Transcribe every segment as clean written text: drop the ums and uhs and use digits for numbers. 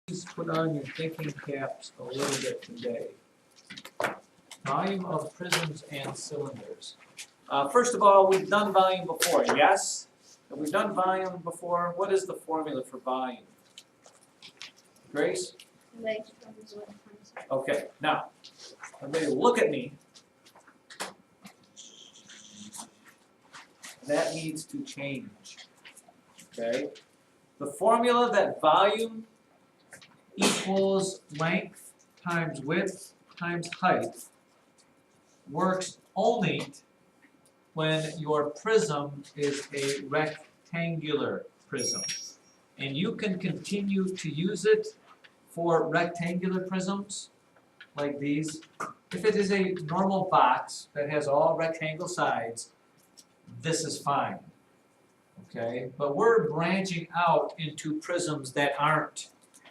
Please put on your thinking caps a little bit today. Volume of prisms and cylinders. First of all, we've done volume before, yes? Have we done volume before? What is the formula for volume? Grace? Okay, now, everybody look at me. That needs to change, okay? The formula that volume equals length times width times height works only when your prism is a rectangular prism. And you can continue to use it for rectangular prisms like these. If it is a normal box that has all rectangle sides, this is fine, okay? But we're branching out into prisms that aren't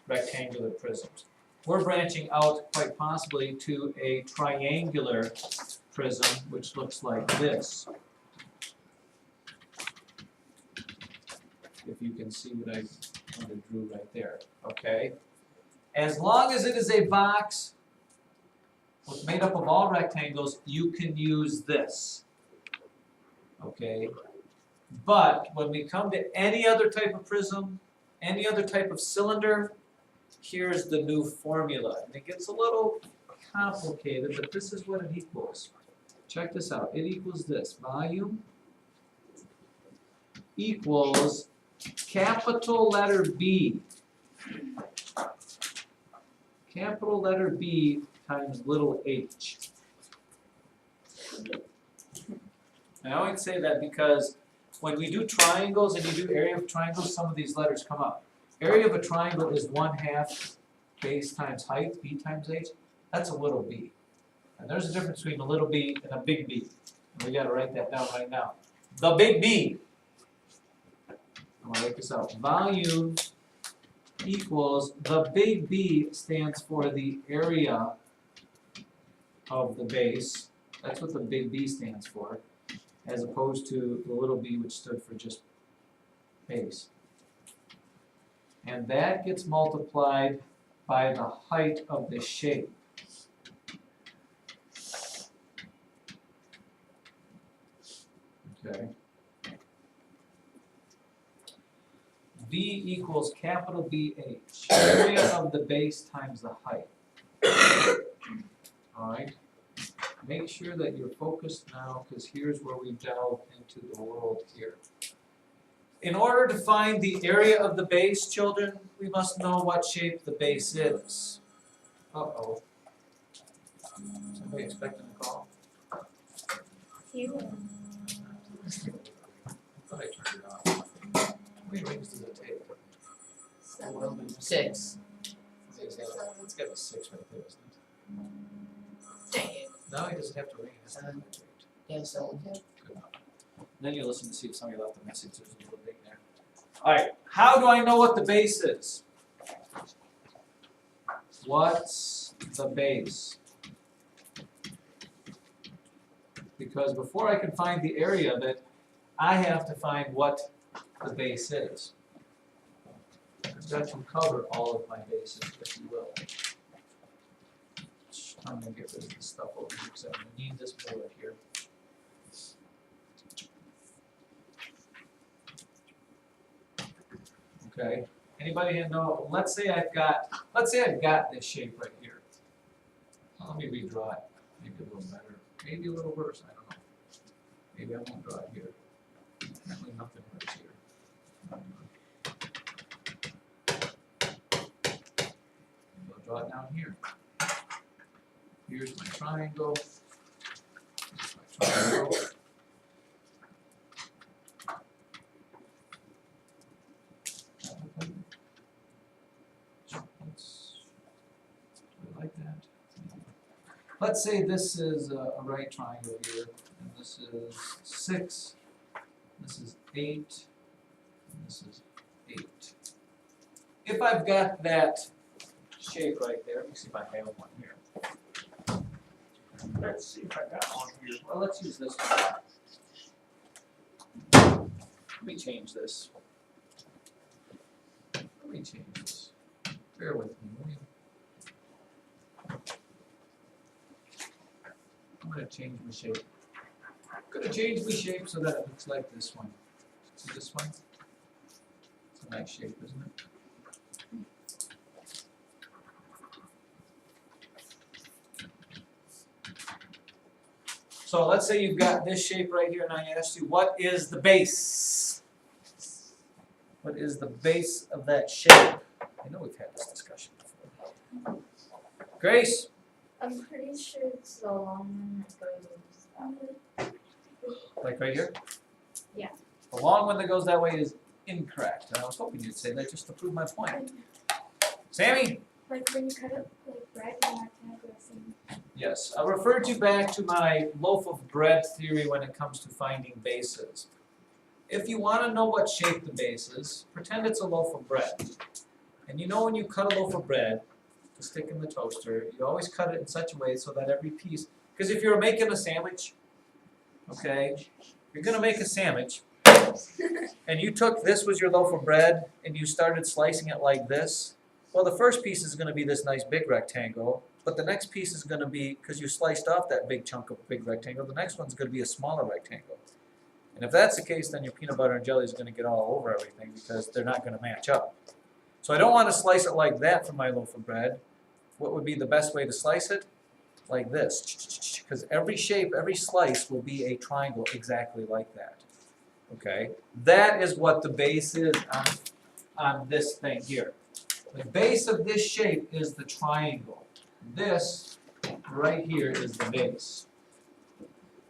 rectangular prisms. We're branching out quite possibly to a triangular prism, which looks like this. If you can see what I drew right there, okay? As long as it is a box made up of all rectangles, you can use this, okay? But when we come to any other type of prism, any other type of cylinder, here's the new formula. And it gets a little complicated, but this is what it equals. Check this out. It equals this. Volume equals capital letter B. Capital letter B times little h. I always say that because when we do triangles and you do area of triangles, some of these letters come up. Area of a triangle is 1/2 base times height, b times h. That's a little b. And there's a difference between a little b and a big B. And we got to write that down right now. The big B. I'm going to write this out. Volume equals, the big B stands for the area of the base. That's what the big B stands for, as opposed to the little b, which stood for just base. And that gets multiplied by the height of the shape. Okay. V equals capital BH, area of the base times the height. All right. Make sure that you're focused now, because here's where we delve into the world here. In order to find the area of the base, children, we must know what shape the base is. Uh-oh. Somebody expecting a call? You. I thought I turned it off. How many rings does it take? 6. Let's get a 6 right there, isn't it? Dang it. Now he doesn't have to ring it. It's not right. Yeah, so Good enough. Then you listen to see if somebody left a message. There's a little thing there. All right. How do I know what the base is? What's the base? Because before I can find the area of it, I have to find what the base is. I've got to cover all of my bases, if you will. I'm going to get rid of this stuff over here because I'm going to need this board here. Okay. Anybody know? Let's say I've got this shape right here. Well, let me redraw it. Maybe a little better. Maybe a little worse. I don't know. Maybe I won't draw it here. Apparently nothing works here. Maybe I'll draw it down here. Here's my triangle. Here's my triangle. I like that. Let's say this is a right triangle here, and this is 6, this is 8, and this is 8. If I've got that shape right there, let me see if I have one here. Let's see if I got one here. Well, let's use this one. Let me change this. Let me change this. Bear with me, will you? I'm gonna change my shape. I'm gonna change my shape so that it looks like this one. See this one? It's a nice shape, isn't it? So let's say you've got this shape right here, and I asked you, what is the base? What is the base of that shape? I know we've had this discussion before. Grace? I'm pretty sure it's the long one that goes. Like right here? Yeah. The long one that goes that way is incorrect. And I was hoping you'd say that just to prove my point. Sammy? Like when you cut it like bread, you have to have the same. Yes, I referred you back to my loaf of bread theory when it comes to finding bases. If you want to know what shape the base is, pretend it's a loaf of bread. And you know when you cut a loaf of bread to stick in the toaster, you always cut it in such a way so that every piece, because if you're making a sandwich, okay, you're going to make a sandwich, and you took this was your loaf of bread, and you started slicing it like this, well, the first piece is going to be this nice big rectangle, but the next piece is going to be, because you sliced off that big chunk of big rectangle, the next one's going to be a smaller rectangle. And if that's the case, then your peanut butter and jelly is going to get all over everything because they're not going to match up. So I don't want to slice it like that for my loaf of bread. What would be the best way to slice it? Like this. Because every shape, every slice will be a triangle exactly like that. Okay? That is what the base is on this thing here. The base of this shape is the triangle. This right here is the base.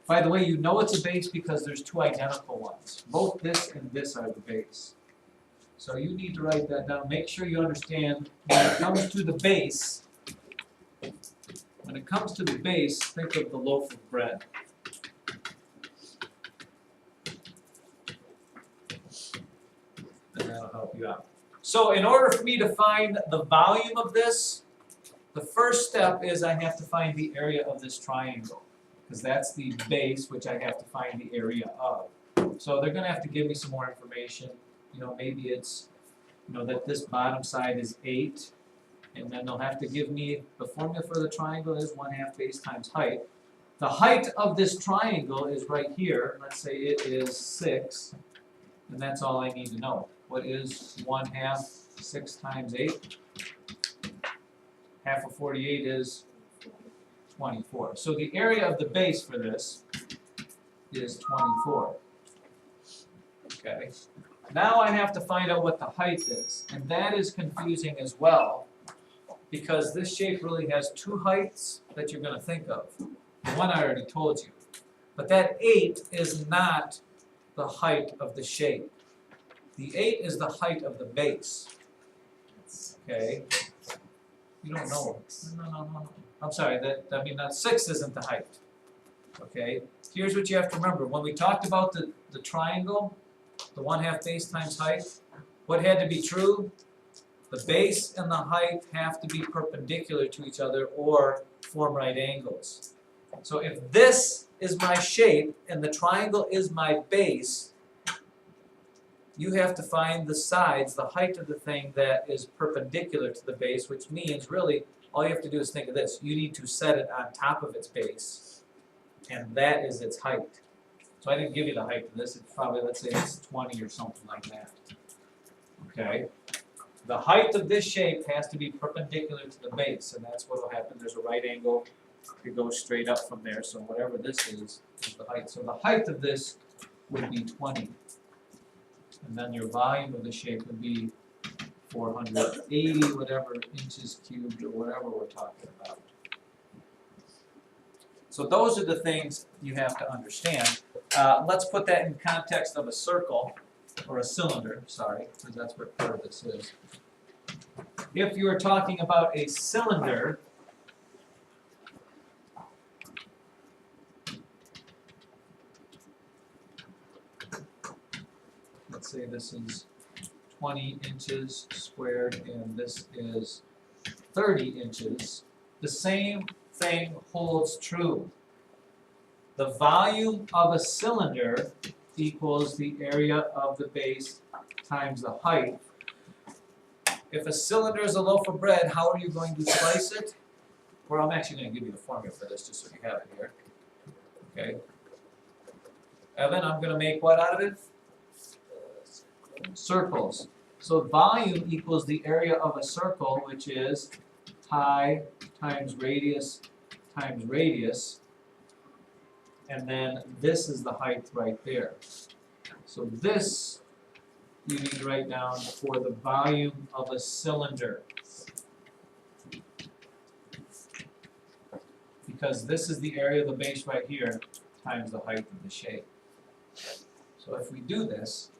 By the way, you know it's a base because there's two identical ones. Both this and this are the base. So you need to write that down. Make sure you understand when it comes to the base, think of the loaf of bread. And that'll help you out. So in order for me to find the volume of this, the first step is I have to find the area of this triangle. Because that's the base, which I have to find the area of. So they're going to have to give me some more information. You know, maybe it's, you know, that this bottom side is 8. And then they'll have to give me, the formula for the triangle is 1/2 base times height. The height of this triangle is right here. Let's say it is 6. And that's all I need to know. What is 1/2, 6 times 8? Half of 48 is 24. So the area of the base for this is 24. Okay. Now I have to find out what the height is. And that is confusing as well, because this shape really has two heights that you're going to think of. The one I already told you. But that 8 is not the height of the shape. The 8 is the height of the base. Okay. You don't know. No. I'm sorry, that 6 isn't the height. Okay? Here's what you have to remember. When we talked about the triangle, the 1/2 base times height, what had to be true? The base and the height have to be perpendicular to each other or form right angles. So if this is my shape and the triangle is my base, you have to find the sides, the height of the thing that is perpendicular to the base, which means really all you have to do is think of this. You need to set it on top of its base, and that is its height. So I didn't give you the height of this. It's probably, let's say it's 20 or something like that. Okay? The height of this shape has to be perpendicular to the base, and that's what will happen. There's a right angle. It goes straight up from there, so whatever this is the height. So the height of this would be 20. And then your volume of the shape would be 480 whatever inches cubed or whatever we're talking about. So those are the things you have to understand. Let's put that in context of a circle, or a cylinder, sorry, because that's what part of this is. If you are talking about a cylinder, let's say this is 20 inches squared and this is 30 inches, the same thing holds true. The volume of a cylinder equals the area of the base times the height. if a cylinder is a loaf of bread, how are you going to slice it? Well, I'm actually going to give you the formula for this just so you have it here. Okay. Evan, I'm going to make what out of it? Circles. So volume equals the area of a circle, which is pi times radius, and then this is the height right there. So this you need to write down for the volume of a cylinder. Because this is the area of the base right here times the height of the shape. So if we do this,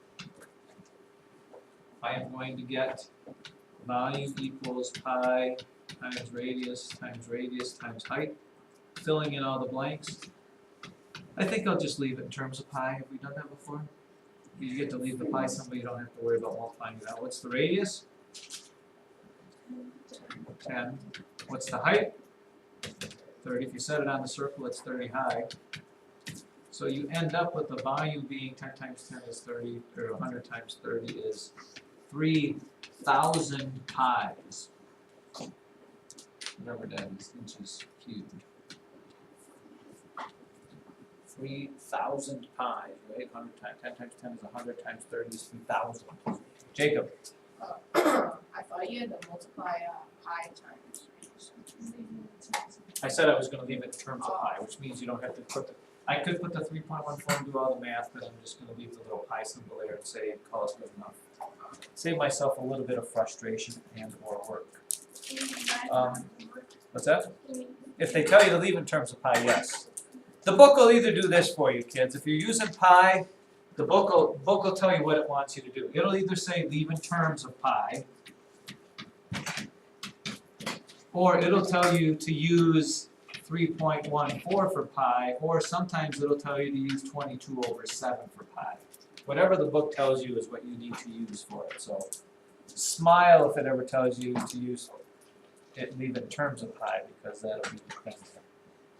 I am going to get volume equals pi times radius times height, filling in all the blanks. I think I'll just leave it in terms of pi. Have we done that before? You get to leave the pi somewhere, you don't have to worry about multiplying it out. What's the radius? 10. What's the height? 30. If you set it on the circle, it's 30 high. So you end up with the volume being 10 times 10 is 30, or 100 times 30 is 3,000 pies. Remember that is inches cubed. 3,000 pies, right? 100 times 10 times 10 is 100 times 30 is 3,000. Jacob. I thought you had to multiply pi times. I said I was going to leave it in terms of pi, which means you don't have to put the. I could put the 3.14 and do all the math, but I'm just going to leave the little pi symbol there and say call it good enough. Save myself a little bit of frustration and or work. What's that? If they tell you to leave in terms of pi, yes. The book will either do this for you, kids. If you're using pi, the book will tell you what it wants you to do. It'll either say leave in terms of pi, or it'll tell you to use 3.14 for pi, or sometimes it'll tell you to use 22/7 for pi. Whatever the book tells you is what you need to use for it. So smile if it ever tells you to use it, leave it in terms of pi, because that'll be the thing.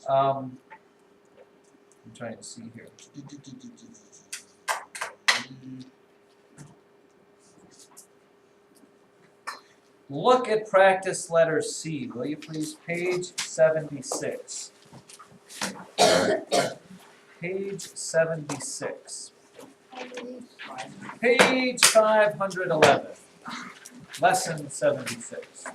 I'm trying to see here. Look at practice letter C, will you please? Page 76. Page 76. Page 511. Lesson 76.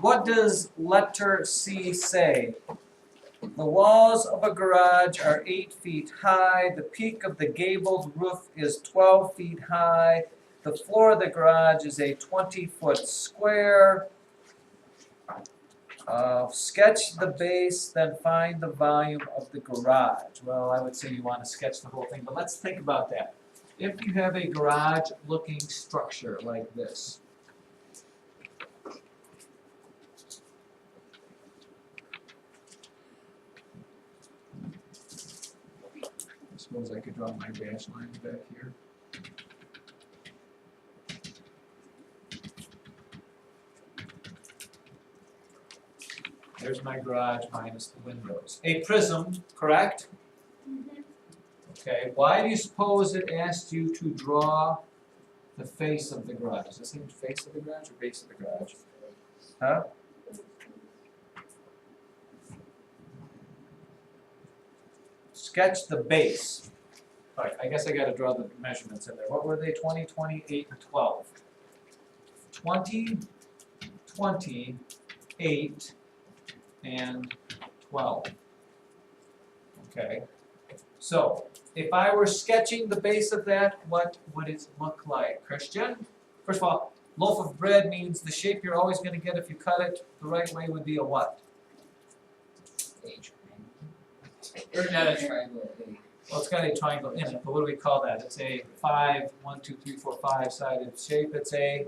What does letter C say? The walls of a garage are 8 feet high. The peak of the gabled roof is 12 feet high. The floor of the garage is a 20-foot square. Sketch the base, then find the volume of the garage. Well, I would say you want to sketch the whole thing, but let's think about that. If you have a garage-looking structure like this, I suppose I could draw my dash lines back here. There's my garage minus the windows. A prism, correct? Mm-hmm. Okay, why do you suppose it asked you to draw the face of the garage? Does this mean face of the garage or base of the garage? Huh? Sketch the base. All right, I guess I got to draw the measurements in there. What were they? 20, 20, 8, and 12. 20, 20, 8, and 12. Okay. So, if I were sketching the base of that, what would it look like? Christian? First of all, loaf of bread means the shape you're always going to get if you cut it the right way would be a what? Or not a triangle. Well, it's got a triangle in it, but what do we call that? It's a 5, 1, 2, 3, 4, 5-sided shape. It's a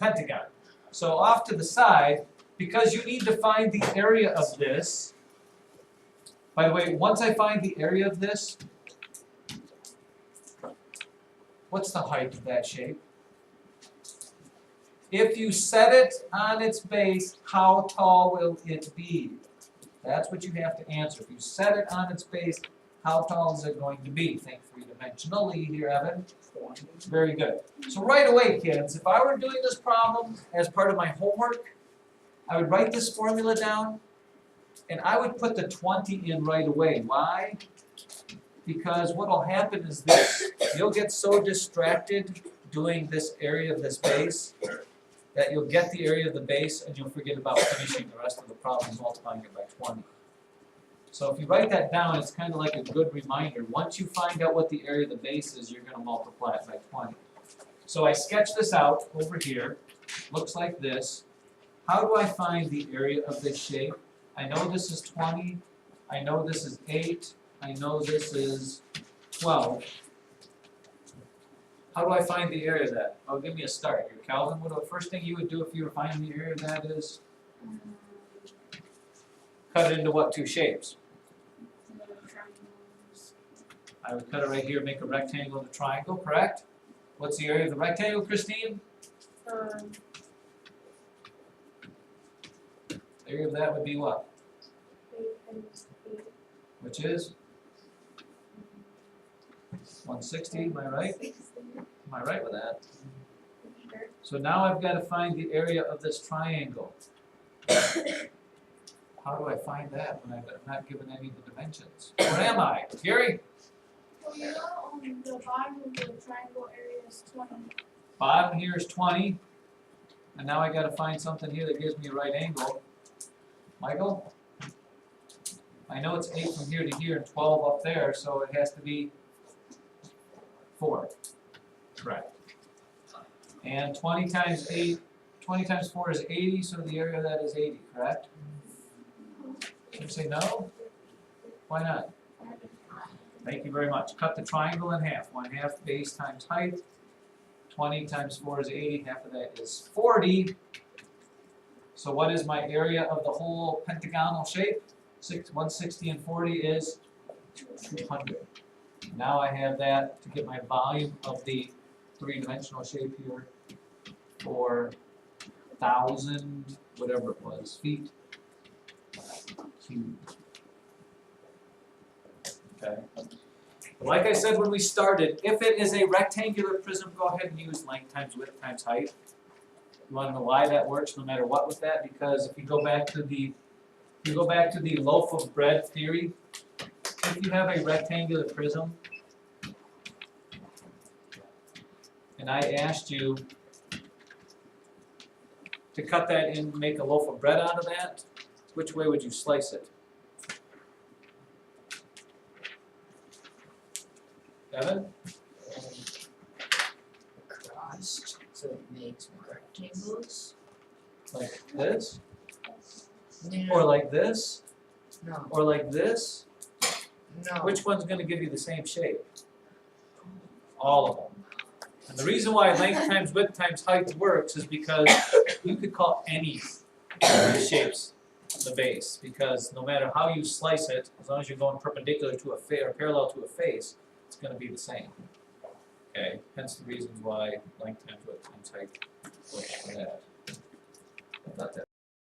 pentagon. So off to the side, because you need to find the area of this. By the way, once I find the area of this, what's the height of that shape? If you set it on its base, how tall will it be? That's what you have to answer. If you set it on its base, how tall is it going to be? Think three-dimensionally here, Evan. Very good. So right away, kids, if I were doing this problem as part of my homework, I would write this formula down, and I would put the 20 in right away. Why? Because what will happen is this. You'll get so distracted doing this area of this base that you'll get the area of the base and you'll forget about finishing the rest of the problem, multiplying it by 20. So if you write that down, it's kind of like a good reminder. Once you find out what the area of the base is, you're going to multiply it by 20. So I sketch this out over here. Looks like this. How do I find the area of this shape? I know this is 20. I know this is 8. I know this is 12. How do I find the area of that? Oh, give me a start here. Calvin, what the first thing you would do if you were finding the area of that is? Cut it into what two shapes? I would cut it right here, make a rectangle and a triangle, correct? What's the area of the rectangle, Christine? The area of that would be what? Which is? 160, am I right? Am I right with that? So now I've got to find the area of this triangle. How do I find that when I'm not given any of the dimensions? Where am I? Gary? Well, you know, the bottom of the triangle area is 20. Bottom here is 20. And now I got to find something here that gives me a right angle. Michael? I know it's 8 from here to here and 12 up there, so it has to be 4. Correct. And 20 times 4 is 80, so the area of that is 80, correct? You say no? Why not? Thank you very much. Cut the triangle in half. 1/2 base times height. 20 times 4 is 80. Half of that is 40. So what is my area of the whole pentagonal shape? 160 and 40 is 200. Now I have that to get my volume of the three-dimensional shape here for 1,000, whatever it was, feet cubed. Okay. Like I said when we started, if it is a rectangular prism, go ahead and use length times width times height. You want to know why that works no matter what with that? Because if you go back to the loaf of bread theory, if you have a rectangular prism, and I asked you to cut that in and make a loaf of bread out of that, which way would you slice it? Evan? Crossed, so it makes rectangles. Like this? No, Or like this? no, Or like this? no. Which one's going to give you the same shape? All of them. And the reason why length times width times height works is because you could call any of these shapes the base, because no matter how you slice it, as long as you're going perpendicular to a face or parallel to a face, it's going to be the same. Okay, hence the reasons why length times width times height works for that. I thought that